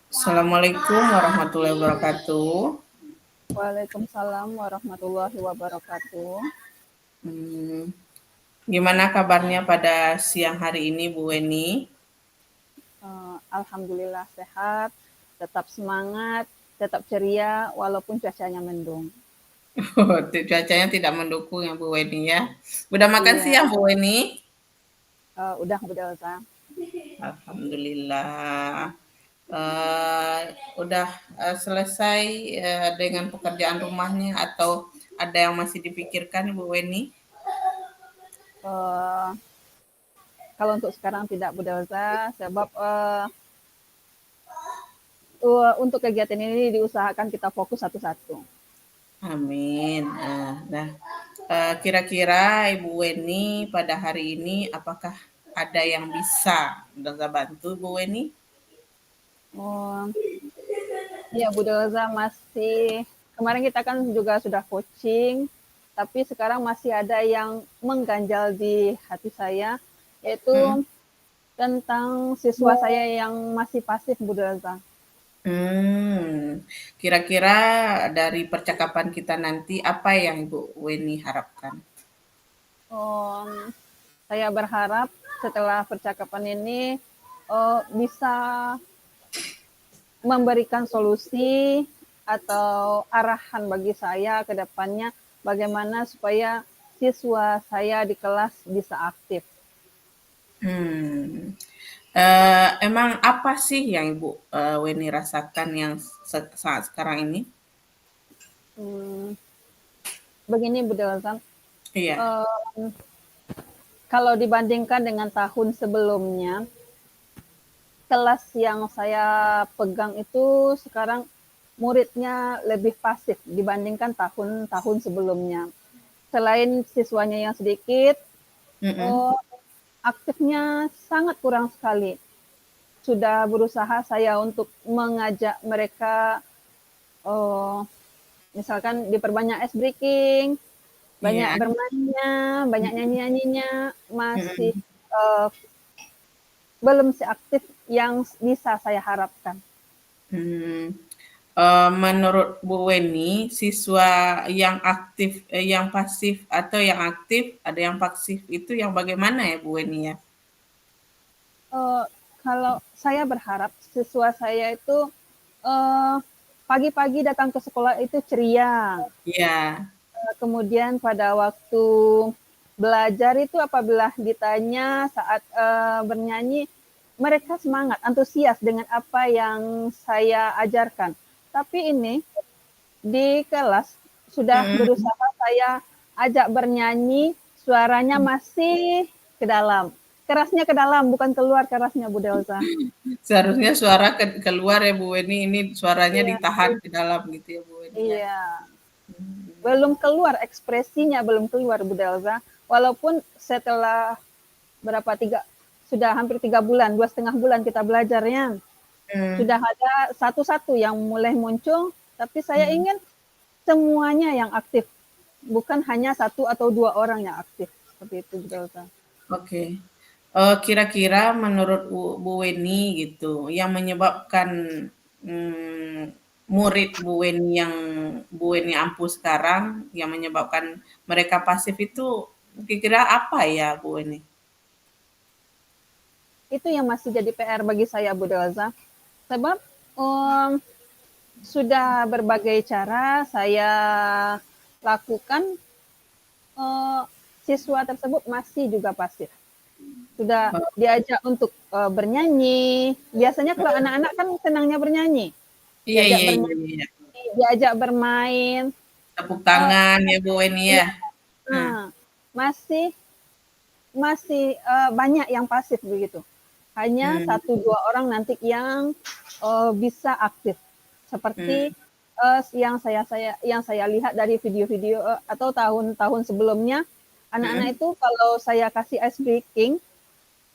Assalamualaikum warahmatullahi wabarakatuh. Waalaikumsalam warahmatullahi wabarakatuh. Gimana kabarnya pada siang hari ini, Bu Weni? Alhamdulillah sehat, tetap semangat, tetap ceria walaupun cuacanya mendung. Cuacanya tidak mendukung ya, Bu Weni ya. Udah makan Iya, siang, Bu Weni? udah Bu Delta. Alhamdulillah. Udah selesai dengan pekerjaan rumahnya atau ada yang masih dipikirkan, Bu Weni? Eh, Kalau untuk sekarang tidak Bu Delta, sebab untuk kegiatan ini diusahakan kita fokus satu-satu. Amin. Nah, kira-kira Ibu Weni pada hari ini apakah ada yang bisa bantu Bu Weni? Iya Bu Delta, masih kemarin kita kan juga sudah coaching, tapi sekarang masih ada yang mengganjal di hati saya, yaitu tentang siswa saya yang masih pasif Bu Delta. Kira-kira dari percakapan kita nanti apa yang Ibu Weni harapkan? Saya berharap setelah percakapan ini bisa memberikan solusi atau arahan bagi saya ke depannya bagaimana supaya siswa saya di kelas bisa aktif. Emang apa sih yang Ibu Weni rasakan yang saat sekarang ini? Begini Bu Delta, Iya. kalau dibandingkan dengan tahun sebelumnya, kelas yang saya pegang itu sekarang muridnya lebih pasif dibandingkan tahun-tahun sebelumnya. Selain siswanya yang sedikit, aktifnya sangat kurang sekali. Sudah berusaha saya untuk mengajak mereka, misalkan diperbanyak ice breaking, banyak Iya. bermainnya, banyak nyanyi-nyanyinya, masih uh, belum seaktif yang bisa saya harapkan. Menurut Bu Weni, siswa yang aktif, yang pasif atau yang aktif, ada yang pasif itu yang bagaimana ya Bu Weni ya? Kalau saya berharap siswa saya itu pagi-pagi datang ke sekolah itu ceria. Iya. Kemudian pada waktu belajar itu apabila ditanya saat bernyanyi, mereka semangat, antusias dengan apa yang saya ajarkan. Tapi ini di kelas sudah berusaha saya ajak bernyanyi, suaranya masih ke dalam. Kerasnya ke dalam, bukan keluar kerasnya Bu Delta. Seharusnya suara keluar ya Bu Weni, ini suaranya Iya, ditahan ke dalam gitu ya Bu Weni ya. iya. Belum keluar ekspresinya, belum keluar Bu Delta. Walaupun setelah sudah hampir 3 bulan, 2,5 bulan kita belajarnya. Sudah ada satu-satu yang mulai muncul, tapi saya ingin semuanya yang aktif. Bukan hanya 1 atau 2 orang yang aktif. Seperti itu Bu Delta. Oke. Kira-kira menurut Bu Weni gitu, yang menyebabkan murid Bu Weni ampuh sekarang, yang menyebabkan mereka pasif itu kira-kira apa ya Bu Weni? Itu yang masih jadi PR bagi saya Bu Delta. Sebab sudah berbagai cara saya lakukan, siswa tersebut masih juga pasif. Sudah diajak untuk bernyanyi. Biasanya kalau anak-anak kan senangnya bernyanyi. Iya, Diajak iya, iya, bernyanyi, iya. diajak bermain. Tepuk tangan ya Bu Weni ya. Masih masih banyak yang pasif begitu. Hanya Hmm. 1-2 orang nanti yang bisa aktif. Seperti Hmm. yang saya lihat dari video-video atau tahun-tahun sebelumnya, Hmm. anak-anak itu kalau saya kasih ice breaking,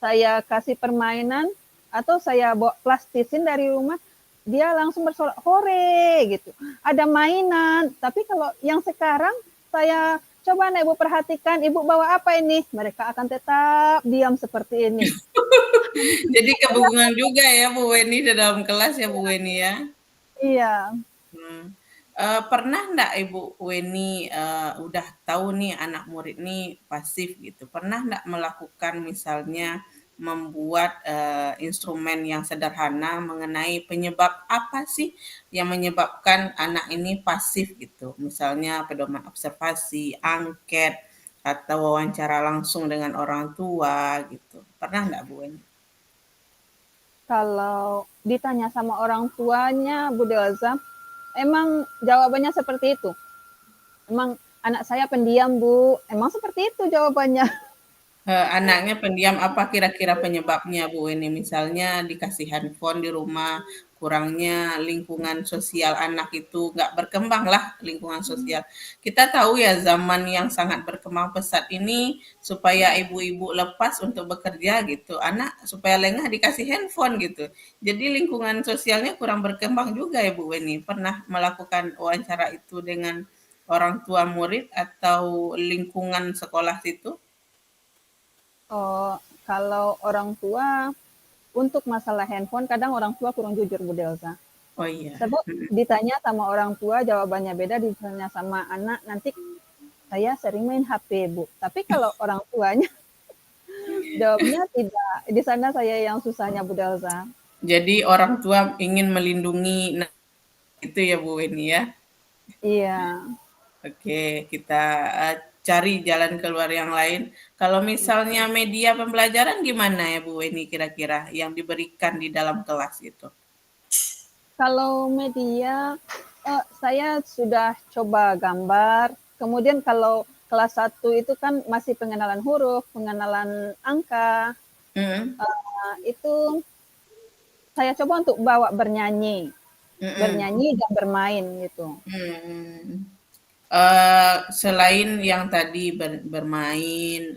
saya kasih permainan atau saya bawa plastisin dari rumah, dia langsung bersorak hore gitu. Ada mainan, tapi kalau yang sekarang saya coba nih Ibu perhatikan, Ibu bawa apa ini? Mereka akan tetap diam seperti ini. Jadi kebingungan juga ya Bu Weni di dalam kelas ya Bu Weni ya. Iya. Hmm. Pernah nggak Ibu Weni udah tahu nih anak murid nih pasif gitu. Pernah nggak melakukan misalnya membuat instrumen yang sederhana mengenai penyebab apa sih yang menyebabkan anak ini pasif gitu. Misalnya pedoman observasi, angket, atau wawancara langsung dengan orang tua gitu. Pernah nggak Bu Weni? Kalau ditanya sama orang tuanya, Bu Delza, emang jawabannya seperti itu. Emang anak saya pendiam, Bu. Emang seperti itu jawabannya. Anaknya pendiam, apa kira-kira penyebabnya, Bu? Ini misalnya dikasih handphone di rumah, kurangnya lingkungan sosial anak itu nggak berkembang lah lingkungan sosial. Kita tahu ya zaman yang sangat berkembang pesat ini supaya ibu-ibu lepas untuk bekerja gitu, anak supaya lengah dikasih handphone gitu. Jadi lingkungan sosialnya kurang berkembang juga ya Bu Weni. Pernah melakukan wawancara itu dengan orang tua murid atau lingkungan sekolah situ? Oh, kalau orang tua, untuk masalah handphone, kadang orang tua kurang jujur, Bu Delza. Oh iya. Sebab Mhm. ditanya sama orang tua, jawabannya beda, ditanya sama anak, nanti saya sering main HP, Bu. Tapi kalau orang tuanya, jawabnya tidak. Di sana saya yang susahnya, Bu Delza. Jadi orang tua ingin melindungi itu ya Bu Weni ya. Iya. Oke, kita cari jalan keluar yang lain. Kalau misalnya media pembelajaran gimana ya Bu Weni kira-kira yang diberikan di dalam kelas itu? Kalau media, saya sudah coba gambar. Kemudian kalau kelas 1 itu kan masih pengenalan huruf, pengenalan angka. Mhm. Itu saya coba untuk bawa bernyanyi, Mhm. bernyanyi dan bermain gitu. Mhm. Selain yang tadi bermain,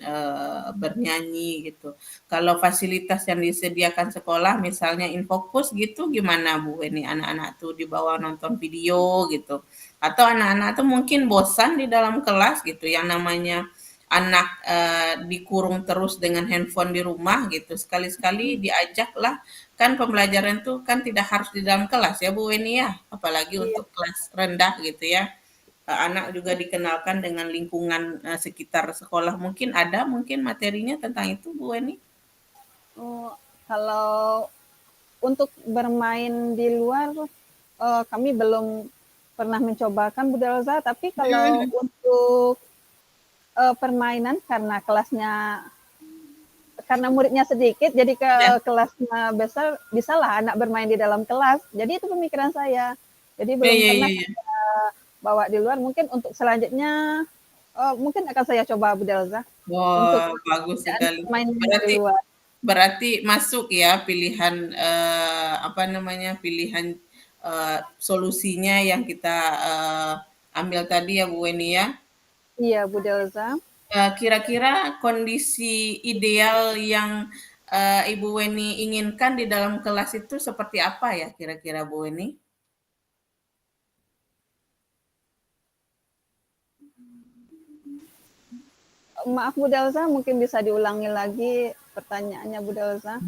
bernyanyi gitu. Kalau fasilitas yang disediakan sekolah misalnya Infokus gitu gimana Bu ini anak-anak tuh dibawa nonton video gitu? Atau anak-anak tuh mungkin bosan di dalam kelas gitu yang namanya anak dikurung terus dengan handphone di rumah gitu. Sekali-sekali diajaklah kan pembelajaran tuh kan tidak harus di dalam kelas ya Bu Weni ya, apalagi Iya. untuk kelas rendah gitu ya. Anak juga dikenalkan dengan lingkungan sekitar sekolah. Mungkin ada mungkin materinya tentang itu, Bu Weni? Oh, kalau untuk bermain di luar, kami belum pernah mencobakan Bu Delza, tapi kalau Mhm. untuk permainan karena muridnya sedikit, jadi ke Ya. kelasnya besar, bisalah anak bermain di dalam kelas. Jadi itu pemikiran saya. Jadi Ya, belum ya, pernah ya, ya. saya bawa di luar. Mungkin untuk selanjutnya, mungkin akan saya coba Bu Delza untuk Wah, bagus sekali. main di Berarti luar. berarti masuk ya pilihan apa namanya? Pilihan solusinya yang kita ambil tadi ya, Bu Weni ya. Iya Bu Delza. Kira-kira kondisi ideal yang Ibu Weni inginkan di dalam kelas itu seperti apa ya kira-kira Bu Weni? Maaf Bu Delza, mungkin bisa diulangi lagi pertanyaannya Bu Delza.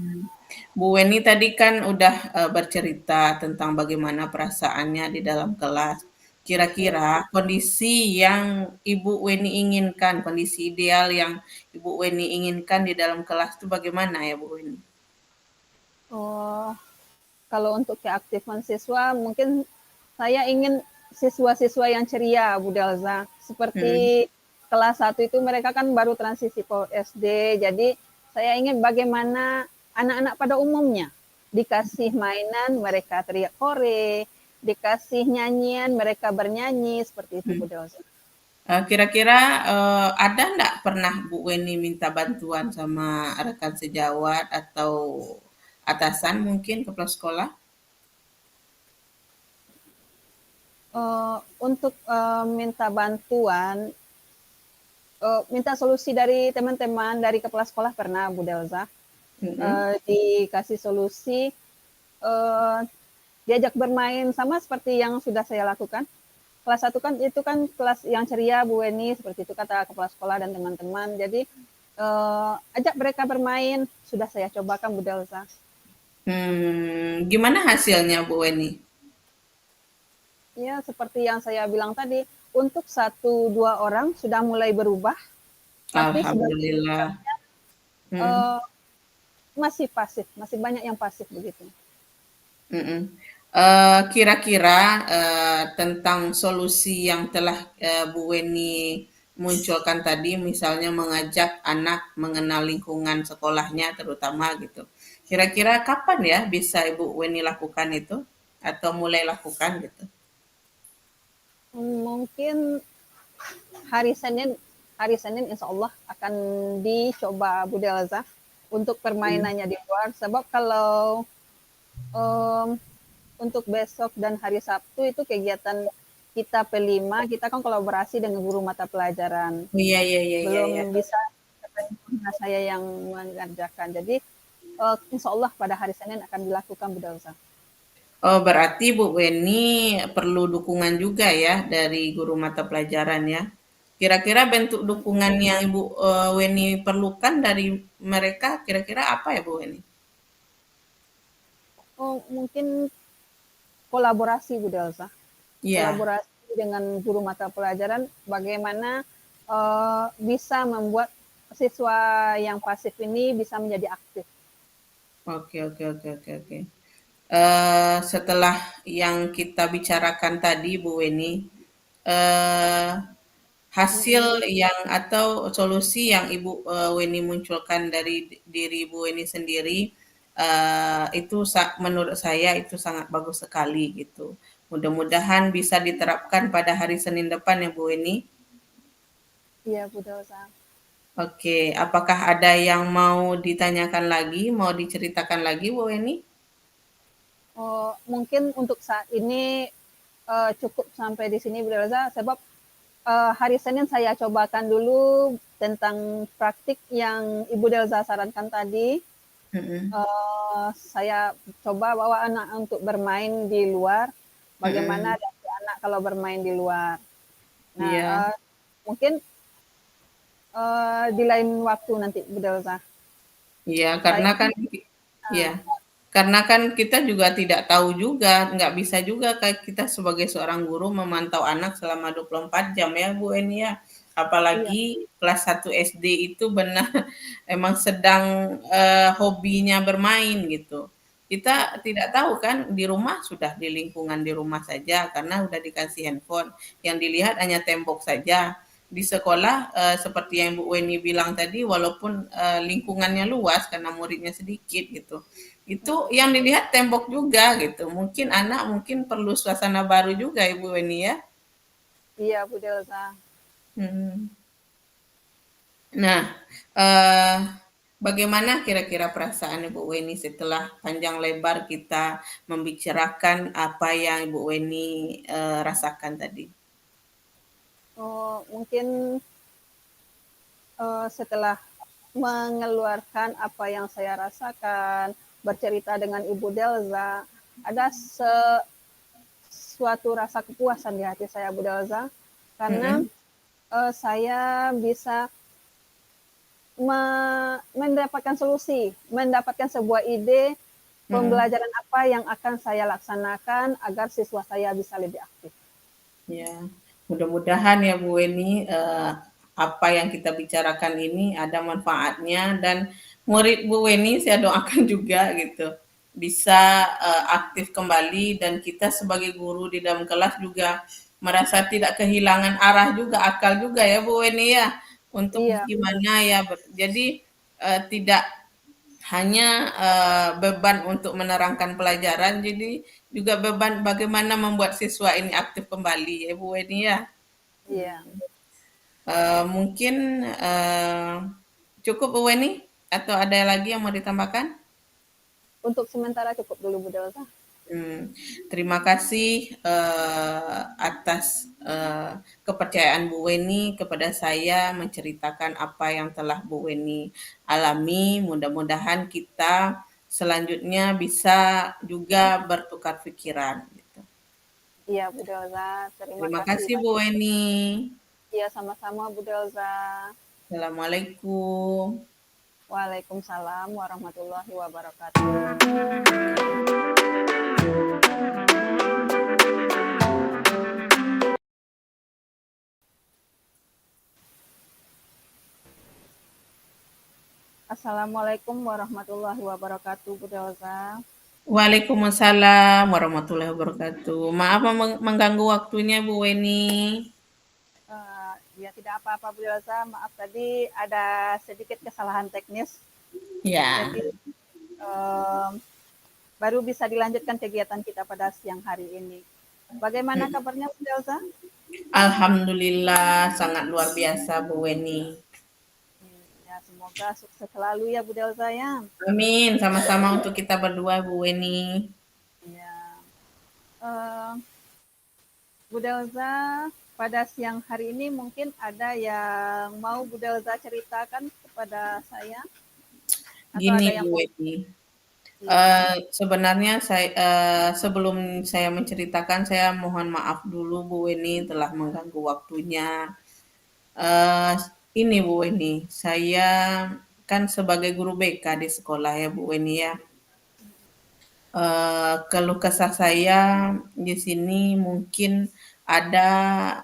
Bu Weni tadi kan udah bercerita tentang bagaimana perasaannya di dalam kelas. Iya. Kira-kira kondisi yang Ibu Weni inginkan, kondisi ideal yang Ibu Weni inginkan di dalam kelas itu bagaimana ya Bu Weni? Oh, kalau untuk keaktifan siswa, mungkin saya ingin siswa-siswa yang ceria, Bu Delza. Hmm. Seperti kelas 1 itu mereka kan baru transisi ke SD, jadi saya ingin bagaimana anak-anak pada umumnya. Dikasih mainan, mereka teriak hore, dikasih nyanyian, mereka bernyanyi, seperti itu Hmm. Bu Delza. Kira-kira, ada nggak pernah Bu Weni minta bantuan sama rekan sejawat atau atasan mungkin kepala sekolah? Untuk minta bantuan, minta solusi dari teman-teman dari kepala sekolah pernah Bu Delza. Mhm. Dikasih solusi, eh, diajak bermain sama seperti yang sudah saya lakukan. Kelas satu kan itu kan kelas yang ceria Bu Weni, seperti itu kata kepala sekolah dan teman-teman. Jadi ajak mereka bermain, sudah saya cobakan Bu Delza. Gimana hasilnya Bu Weni? Ya, seperti yang saya bilang tadi, untuk satu dua orang sudah mulai berubah, tapi sebagian Alhamdulillah. besarnya Mhm, eh, masih pasif, masih banyak yang pasif begitu. mhm. Kira-kira, tentang solusi yang telah, Bu Weni munculkan tadi, misalnya mengajak anak mengenal lingkungan sekolahnya terutama gitu. Kira-kira kapan ya bisa Ibu Weni lakukan itu? Atau mulai lakukan gitu? Mungkin hari Senin, hari Senin insya Allah akan dicoba Bu Delza untuk Mmm, permainannya di luar. Sebab kalau um, untuk besok dan hari Sabtu itu kegiatan kita P5, kita kan kolaborasi dengan guru mata pelajaran. oh iya iya iya iya iya. Belum bisa saya yang mengerjakan. Jadi insya Allah pada hari Senin akan dilakukan Bu Delza. Oh, berarti Bu Weni perlu dukungan juga ya dari guru mata pelajaran ya. Kira-kira bentuk dukungan yang Ibu Weni perlukan dari mereka kira-kira apa ya Bu Weni? Oh, mungkin kolaborasi Bu Delza. Iya, Kolaborasi dengan guru mata pelajaran bagaimana bisa membuat siswa yang pasif ini bisa menjadi aktif. oke oke oke oke oke. Setelah yang kita bicarakan tadi Bu Weni, eh, hasil Mm-mm. yang atau solusi yang Ibu Weni munculkan dari diri Ibu Weni sendiri itu menurut saya itu sangat bagus sekali gitu. Mudah-mudahan bisa diterapkan pada hari Senin depan ya Bu Weni. Iya Bu Delsa. Oke, apakah ada yang mau ditanyakan lagi, mau diceritakan lagi Bu Weni? Oh, mungkin untuk saat ini cukup sampai di sini Bu Delsa sebab hari Senin saya cobakan dulu tentang praktik yang Ibu Delza sarankan tadi. Mm-mm. Saya coba bawa anak untuk bermain di luar. Bagaimana Mm-mm. adaptasi anak kalau bermain di luar. Nah, Iya, mungkin di lain waktu nanti Bu Delza. iya Saya karena kan iya. uh, Karena kan kita juga tidak tahu juga, nggak bisa juga kayak kita sebagai seorang guru memantau anak selama 24 jam ya Bu Eni ya. iya, Apalagi kelas 1 SD itu benar emang sedang hobinya bermain gitu. Kita tidak tahu kan di rumah sudah di lingkungan di rumah saja karena udah dikasih handphone. Yang dilihat hanya tembok saja. Di sekolah seperti yang Bu Weni bilang tadi walaupun lingkungannya luas karena muridnya sedikit gitu itu yang dilihat tembok juga gitu. Mungkin anak mungkin perlu suasana baru juga Ibu Weni ya. iya Bu Delza. Hmm. Nah, eh, bagaimana kira-kira perasaan Ibu Weni setelah panjang lebar kita membicarakan apa yang Ibu Weni rasakan tadi? Oh, mungkin setelah mengeluarkan apa yang saya rasakan, bercerita dengan Ibu Delza, ada suatu rasa kepuasan di hati saya Bu Delza karena Mm-mm. saya bisa mendapatkan solusi, mendapatkan sebuah ide Mm-mm. pembelajaran apa yang akan saya laksanakan agar siswa saya bisa lebih aktif. Ya, mudah-mudahan ya Bu Weni apa yang kita bicarakan ini ada manfaatnya dan murid Bu Weni saya doakan juga gitu bisa aktif kembali dan kita sebagai guru di dalam kelas juga merasa tidak kehilangan arah juga akal juga ya Bu Weni ya untuk Iya, gimana ya jadi tidak hanya beban untuk menerangkan pelajaran, jadi juga beban bagaimana membuat siswa ini aktif kembali ya Bu Weni ya. iya. Mungkin, cukup Bu Weni? Atau ada lagi yang mau ditambahkan? Untuk sementara cukup dulu Bu Delta. Terima kasih atas kepercayaan Bu Weni kepada saya menceritakan apa yang telah Bu Weni alami. Mudah-mudahan kita selanjutnya bisa juga bertukar pikiran. Gitu. Iya Bu Delta, terima Terima kasih kasih Bu banyak. Weni. Iya sama-sama Bu Delta. Assalamualaikum. Waalaikumsalam warahmatullahi wabarakatuh. Assalamualaikum warahmatullahi wabarakatuh Bu Delta. Waalaikumsalam warahmatullahi wabarakatuh. Maaf mengganggu waktunya Bu Weni. Ya tidak apa-apa Bu Delta, maaf tadi ada sedikit kesalahan teknis. Ya. Jadi baru bisa dilanjutkan kegiatan kita pada siang hari ini. Bagaimana kabarnya Bu Delta? Alhamdulillah sangat luar biasa Bu Weni. Ya, semoga sukses selalu ya Bu Delta ya. Amin, sama-sama untuk kita berdua Bu Weni. Ya. Bu Delta, pada siang hari ini mungkin ada yang mau Bu Delta ceritakan kepada saya? Atau Gini ada yang Bu mau? Weni, Silakan. sebenarnya sebelum saya menceritakan, saya mohon maaf dulu Bu Weni telah mengganggu waktunya. Eh, ini Bu Weni, saya kan sebagai guru BK di sekolah ya Bu Weni ya. Keluh kesah saya di sini mungkin ada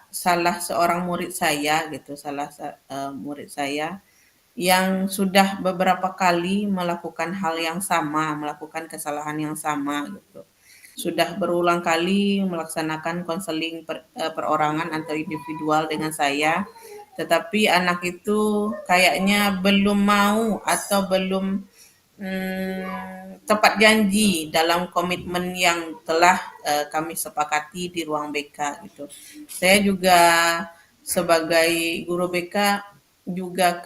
salah seorang murid saya gitu, murid saya yang sudah beberapa kali melakukan hal yang sama, melakukan kesalahan yang sama gitu. Sudah berulang kali melaksanakan konseling perorangan atau individual dengan saya, tetapi anak itu kayaknya belum mau atau belum tepat janji dalam komitmen yang telah kami sepakati di ruang BK gitu. Saya juga sebagai guru BK juga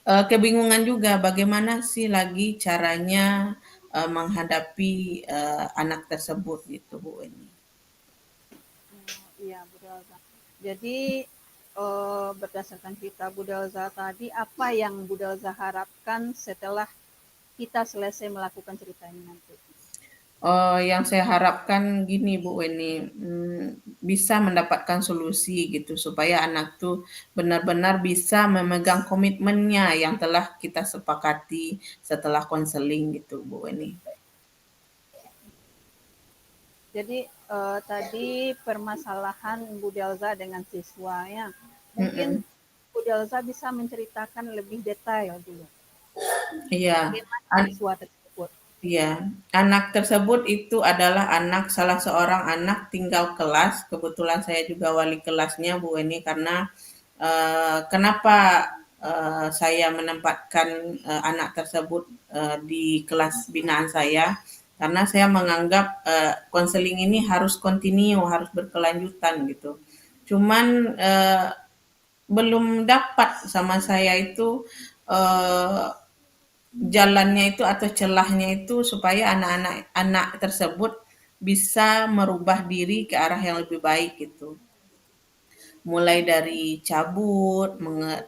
kebingungan juga bagaimana sih lagi caranya menghadapi anak tersebut gitu Bu Eni. Iya, Bu Delta. Jadi berdasarkan cerita Bu Delta tadi, apa yang Bu Delta harapkan setelah kita selesai melakukan cerita ini nanti? Yang saya harapkan gini Bu Weni, bisa mendapatkan solusi gitu supaya anak tuh benar-benar bisa memegang komitmennya yang telah kita sepakati setelah konseling gitu Bu Weni. Jadi tadi permasalahan Bu Delta dengan siswa ya. Mungkin Mm-mm. Bu Delta bisa menceritakan lebih detail dulu. Iya, Bagaimana an- siswa tersebut? iya. Anak tersebut itu adalah salah seorang anak tinggal kelas. Kebetulan saya juga wali kelasnya Bu Weni karena kenapa saya menempatkan anak tersebut di kelas binaan saya karena saya menganggap konseling ini harus kontinu, harus berkelanjutan gitu. Cuman belum dapat sama saya itu eh, jalannya itu atau celahnya itu supaya anak-anak tersebut bisa merubah diri ke arah yang lebih baik gitu. Mulai dari cabut,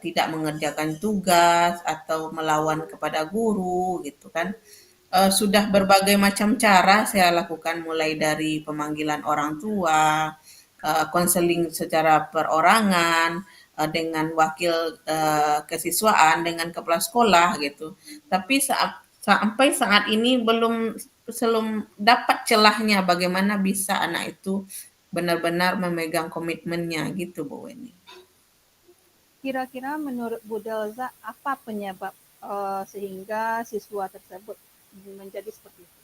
tidak mengerjakan tugas atau melawan kepada guru gitu kan. Sudah berbagai macam cara saya lakukan mulai dari pemanggilan orang tua, konseling secara perorangan, dengan wakil kesiswaan, dengan kepala sekolah gitu. Tapi sampai saat ini belum dapat celahnya bagaimana bisa anak itu benar-benar memegang komitmennya gitu Bu Weni. Kira-kira menurut Bu Delta apa penyebab sehingga siswa tersebut menjadi seperti itu?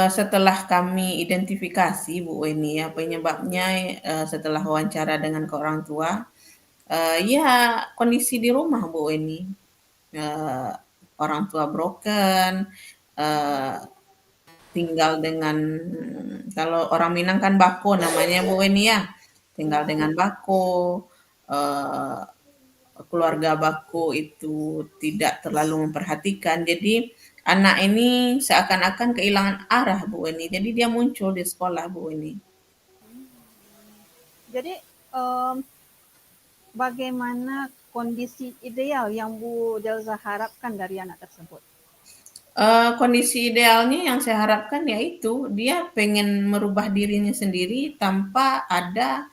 Setelah kami identifikasi Bu Weni ya penyebabnya setelah wawancara dengan ke orang tua, ya kondisi di rumah Bu Weni, eee, orang tua broken, eee, tinggal dengan kalau orang Minang kan bako namanya Bu Weni ya. tinggal dengan bako, eee, keluarga bako itu tidak terlalu memperhatikan. Jadi anak ini seakan-akan kehilangan arah Bu ini, jadi dia muncul di sekolah Bu ini. Jadi, bagaimana kondisi ideal yang Bu Delza harapkan dari anak tersebut? Kondisi idealnya yang saya harapkan yaitu dia pengen merubah dirinya sendiri tanpa ada,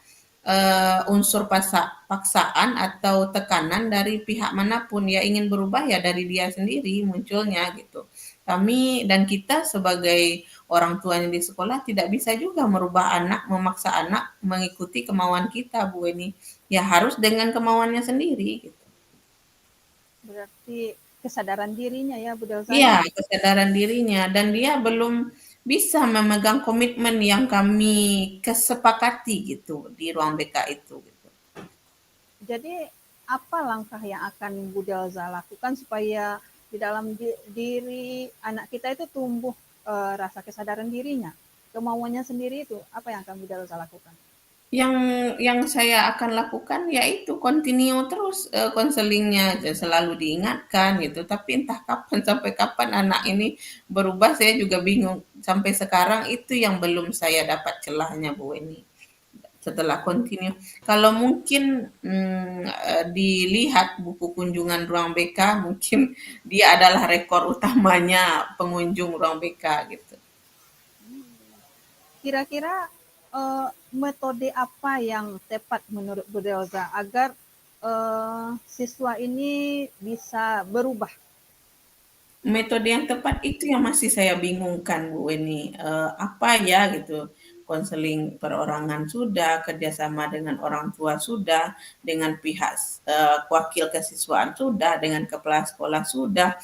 unsur paksaan atau tekanan dari pihak manapun. Ya ingin berubah ya dari dia sendiri munculnya gitu. Kami dan kita sebagai orang tuanya di sekolah tidak bisa juga merubah anak, memaksa anak mengikuti kemauan kita Bu ini. Ya harus dengan kemauannya sendiri gitu. Berarti kesadaran dirinya ya Bu Delza Iya, ya? kesadaran dirinya dan dia belum bisa memegang komitmen yang kami kesepakati gitu di ruang BK itu gitu. Jadi apa langkah yang akan Bu Delza lakukan supaya di dalam diri anak kita itu tumbuh rasa kesadaran dirinya, kemauannya sendiri itu apa yang akan Bu Delza lakukan? Yang yang saya akan lakukan yaitu continue terus, konselingnya, selalu diingatkan gitu, tapi entah kapan sampai kapan anak ini berubah saya juga bingung. Sampai sekarang itu yang belum saya dapat celahnya Bu ini. Setelah continue. Kalau mungkin dilihat buku kunjungan ruang BK, mungkin dia adalah rekor utamanya pengunjung ruang BK gitu. Kira-kira metode apa yang tepat menurut Bu Delza agar siswa ini bisa berubah? Metode yang tepat itu yang masih saya bingungkan Bu ini. Apa ya gitu, konseling perorangan sudah, kerjasama dengan orang tua sudah, dengan pihak wakil kesiswaan sudah, dengan kepala sekolah sudah,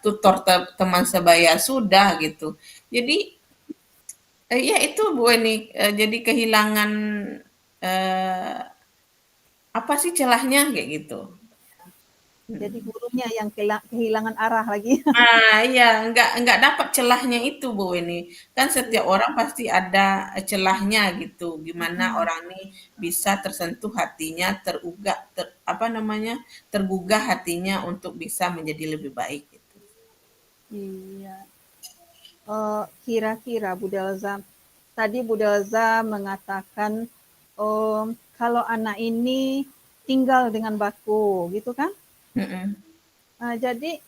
tutor teman sebaya sudah gitu. Jadi ya itu Bu ini, jadi kehilangan eh, apa sih celahnya kayak gitu. Jadi Hmm. gurunya yang kehilangan arah lagi. Ah, iya, nggak dapat celahnya itu, Bu, ini. Kan setiap orang pasti ada celahnya gitu. Gimana orang ini bisa tersentuh hatinya, apa namanya, tergugah hatinya untuk bisa menjadi lebih baik gitu. Iya. Kira-kira Bu Delza, tadi Bu Delza mengatakan kalau anak ini tinggal dengan baku, gitu kan? Mm-mm. Jadi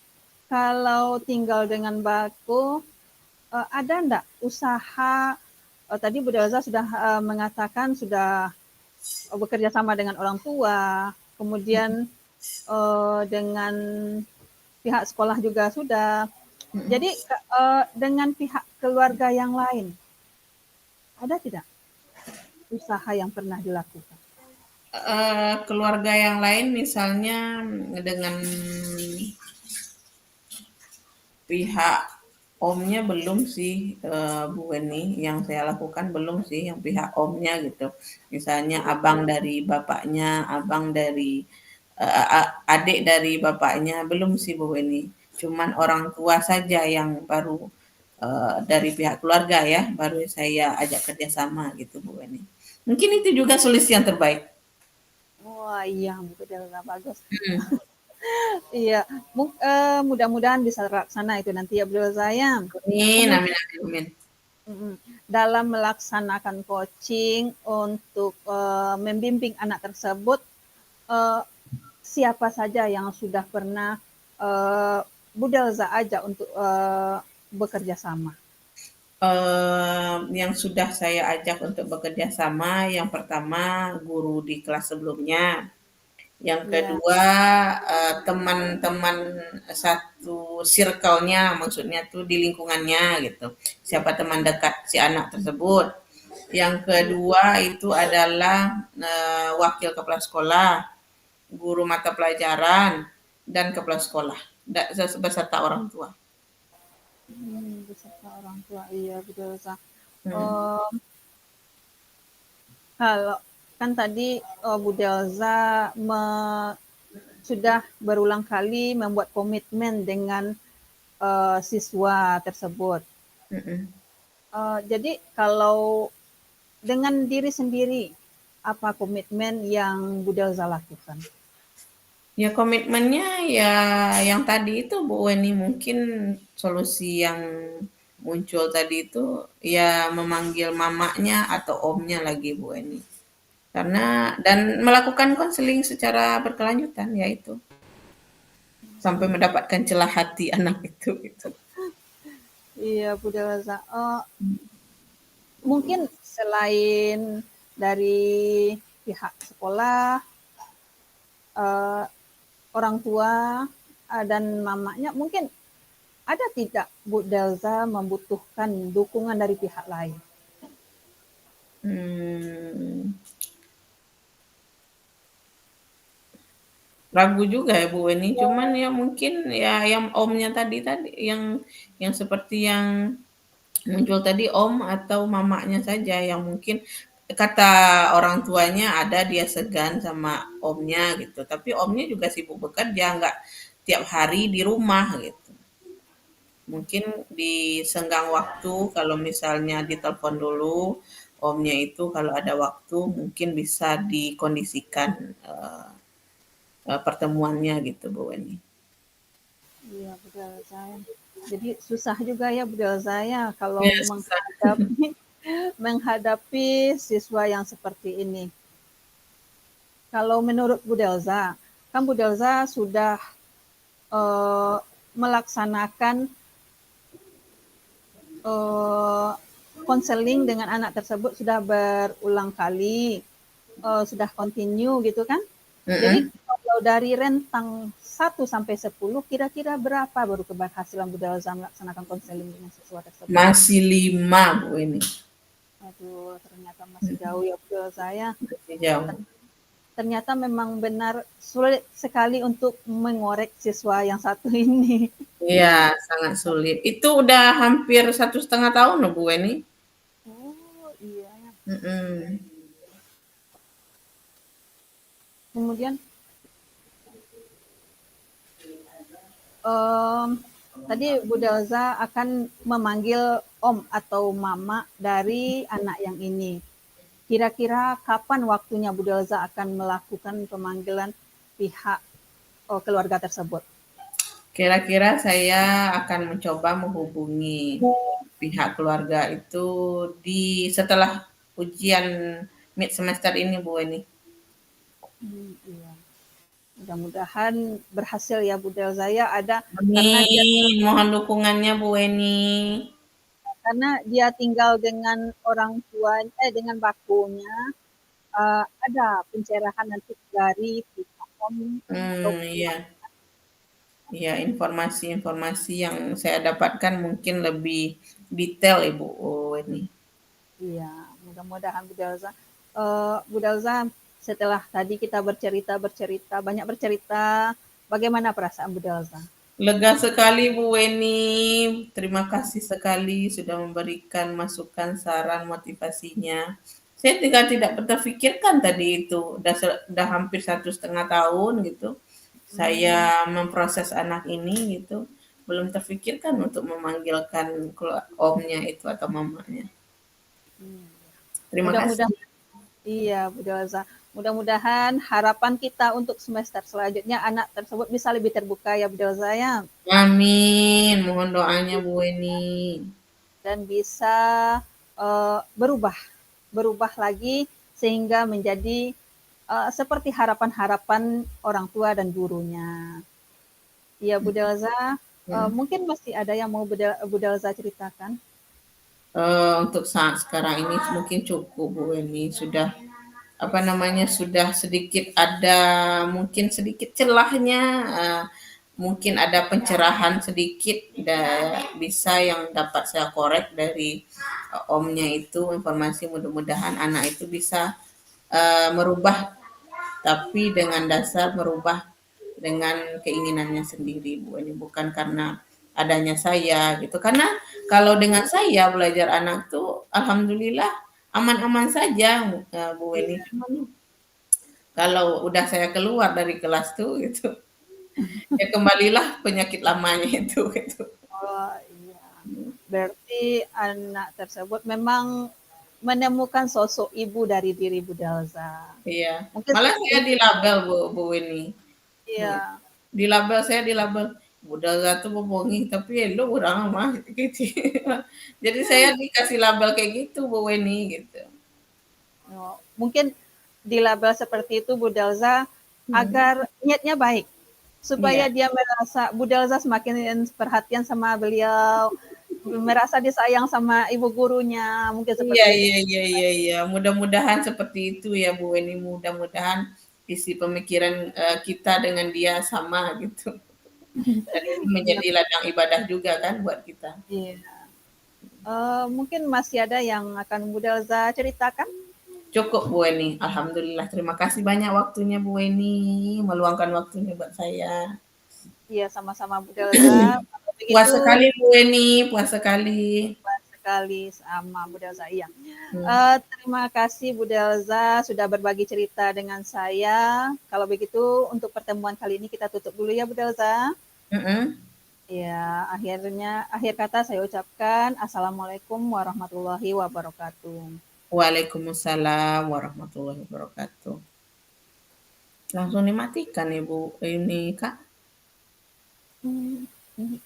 kalau tinggal dengan baku, ada enggak usaha? Tadi Bu Delza sudah mengatakan sudah bekerja sama dengan orang tua, kemudian dengan pihak sekolah juga sudah. Mm-mm. Jadi dengan pihak keluarga yang lain, ada tidak usaha yang pernah dilakukan? Keluarga yang lain misalnya dengan pihak omnya belum sih, Bu Weni, yang saya lakukan belum sih yang pihak omnya gitu. Misalnya abang dari bapaknya, abang dari adik dari bapaknya, belum sih Bu Weni. Cuman orang tua saja yang baru dari pihak keluarga ya, baru saya ajak kerjasama gitu Bu Weni. Mungkin itu juga solusi yang terbaik. Wah iya, betul bagus. Hmm. Iya, mudah-mudahan bisa terlaksana itu nanti ya beliau sayang. Amin, Kemudian amin, amin, amin. dalam melaksanakan coaching untuk membimbing anak tersebut, eh, siapa saja yang sudah pernah Bu Delza ajak untuk bekerja sama? Yang sudah saya ajak untuk bekerja sama, yang pertama guru di kelas sebelumnya, yang Iya. kedua teman-teman satu circle-nya, maksudnya tuh di lingkungannya gitu. Siapa teman dekat si anak tersebut. Yang kedua itu adalah wakil kepala sekolah, guru mata pelajaran, dan kepala sekolah beserta orang tua. Beserta orang tua, iya betul. Hmm. Oh, kalau kan tadi Bu Delza sudah berulang kali membuat komitmen dengan siswa tersebut. Mm-mm. Jadi kalau dengan diri sendiri, apa komitmen yang Bu Delza lakukan? Ya komitmennya ya yang tadi itu Bu Weni, mungkin solusi yang muncul tadi itu ya memanggil mamanya atau omnya lagi Bu Weni. Karena dan melakukan konseling secara berkelanjutan ya itu sampai mendapatkan celah hati anak itu gitu. Iya, Bu Delza. Mungkin selain dari pihak sekolah, uh, orang tua, dan mamanya, mungkin ada tidak Bu Delza membutuhkan dukungan dari pihak lain? Hmm, ragu juga ya Bu Weni, cuman ya mungkin ya yang omnya tadi tadi yang seperti yang muncul tadi om atau mamanya saja yang mungkin kata orang tuanya ada dia segan sama omnya gitu, tapi omnya juga sibuk bekerja, nggak tiap hari di rumah gitu. Mungkin di senggang waktu kalau misalnya ditelepon dulu omnya itu kalau ada waktu mungkin bisa dikondisikan pertemuannya gitu Bu Weni. Iya, Bu Delza. Jadi susah juga ya Bu Delza ya kalau Ya, susah. menghadapi menghadapi siswa yang seperti ini. Kalau menurut Bu Delza, kan Bu Delza sudah uh, melaksanakan konseling dengan anak tersebut sudah berulang kali, sudah continue gitu kan. Jadi Mm-mm. kalau dari rentang 1 sampai 10, kira-kira berapa baru keberhasilan Bu Delza melaksanakan konseling dengan siswa tersebut? Masih 5 Bu ini. Aduh, ternyata masih jauh ya Bu Delza ya. Masih jauh. Ternyata memang benar sulit sekali untuk mengorek siswa yang satu ini. Iya, sangat sulit. Itu udah hampir 1,5 tahun loh Bu ini. Oh iya. Mm-mm. Kemudian um, tadi Bu Delza akan memanggil om atau mama dari anak yang ini. Kira-kira kapan waktunya Bu Delza akan melakukan pemanggilan pihak keluarga tersebut? Kira-kira saya akan mencoba menghubungi pihak keluarga itu setelah ujian mid semester ini Bu ini. Iya. Mudah-mudahan berhasil ya Bu Delza ya. Amin. Mohon dukungannya Bu Weni. Karena dia tinggal dengan orang tua, dengan bakunya, ada pencerahan nanti dari pihak om atau Iya. Ya, informasi-informasi yang saya dapatkan mungkin lebih detail Ibu Weni. iya, mudah-mudahan Bu Delza. Bu Delza, setelah tadi kita bercerita, banyak bercerita, bagaimana perasaan Bu Delza? Lega sekali Bu Weni. Terima kasih sekali sudah memberikan masukan, saran, motivasinya. Saya tidak terfikirkan tadi itu. Udah hampir 1,5 tahun gitu. Saya memproses anak ini gitu. Belum terfikirkan untuk memanggilkan omnya itu atau mamanya. Terima kasih. Mudah-mudahan, iya Bu Delza. Mudah-mudahan harapan kita untuk semester selanjutnya anak tersebut bisa lebih terbuka ya Bu Delza ya. Amin. Mohon doanya Bu Weni. Dan bisa berubah berubah lagi sehingga menjadi seperti harapan-harapan orang tua dan gurunya. Ya Bu Delza, Ya. mungkin masih ada yang mau Bu Delza ceritakan? Untuk saat sekarang ini mungkin cukup Bu Weni. Sudah apa namanya sudah sedikit ada mungkin sedikit celahnya, mungkin ada pencerahan sedikit bisa yang dapat saya korek dari omnya itu informasi, mudah-mudahan anak itu bisa merubah, tapi dengan dasar merubah dengan keinginannya sendiri Bu, ini bukan karena adanya saya gitu, karena kalau dengan saya belajar anak tuh alhamdulillah aman-aman saja Bu ini, cuman kalau udah saya keluar dari kelas tuh gitu ya kembalilah penyakit lamanya itu gitu. Oh iya, berarti anak tersebut memang menemukan sosok ibu dari diri Bu Delza. Iya, Mungkin malah saya ini dilabel Bu Weni. iya, Saya dilabel, "Udah satu bohongi, tapi lu orang mah," gitu. Jadi saya dikasih label kayak gitu Bu Weni, gitu. oh, mungkin di label seperti itu Bu Delza Mhm, agar niatnya baik, iya. supaya dia merasa Bu Delza semakin perhatian sama beliau, merasa disayang sama ibu gurunya, mungkin Iya seperti itu. iya iya iya iya, mudah-mudahan seperti itu ya Bu Weni, mudah-mudahan isi pemikiran, kita dengan dia sama gitu. Dan ini Iya, menjadi ladang ibadah juga kan buat kita. iya. Mungkin masih ada yang akan Bu Delza ceritakan? Cukup Bu Weni, alhamdulillah. Terima kasih banyak waktunya Bu Weni, meluangkan waktunya buat saya. Iya, sama-sama Bu Delza. Kalau Puas begitu, sekali Bu Weni, puas sekali. hebat sekali sama Bu Delza. Iya. Hmm. Terima kasih Bu Delza sudah berbagi cerita dengan saya. Kalau begitu untuk pertemuan kali ini kita tutup dulu ya Bu Delza. Mm-mm. Ya, akhir kata saya ucapkan Assalamualaikum warahmatullahi wabarakatuh. Waalaikumsalam warahmatullahi wabarakatuh. Langsung dimatikan Ibu ini Kak. Hmm,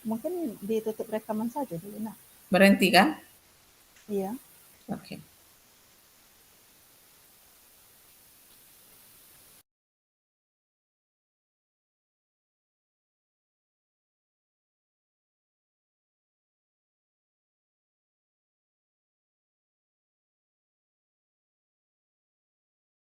mungkin ditutup rekaman saja dulu. Nah, Berhenti kan? iya. Oke. Okay.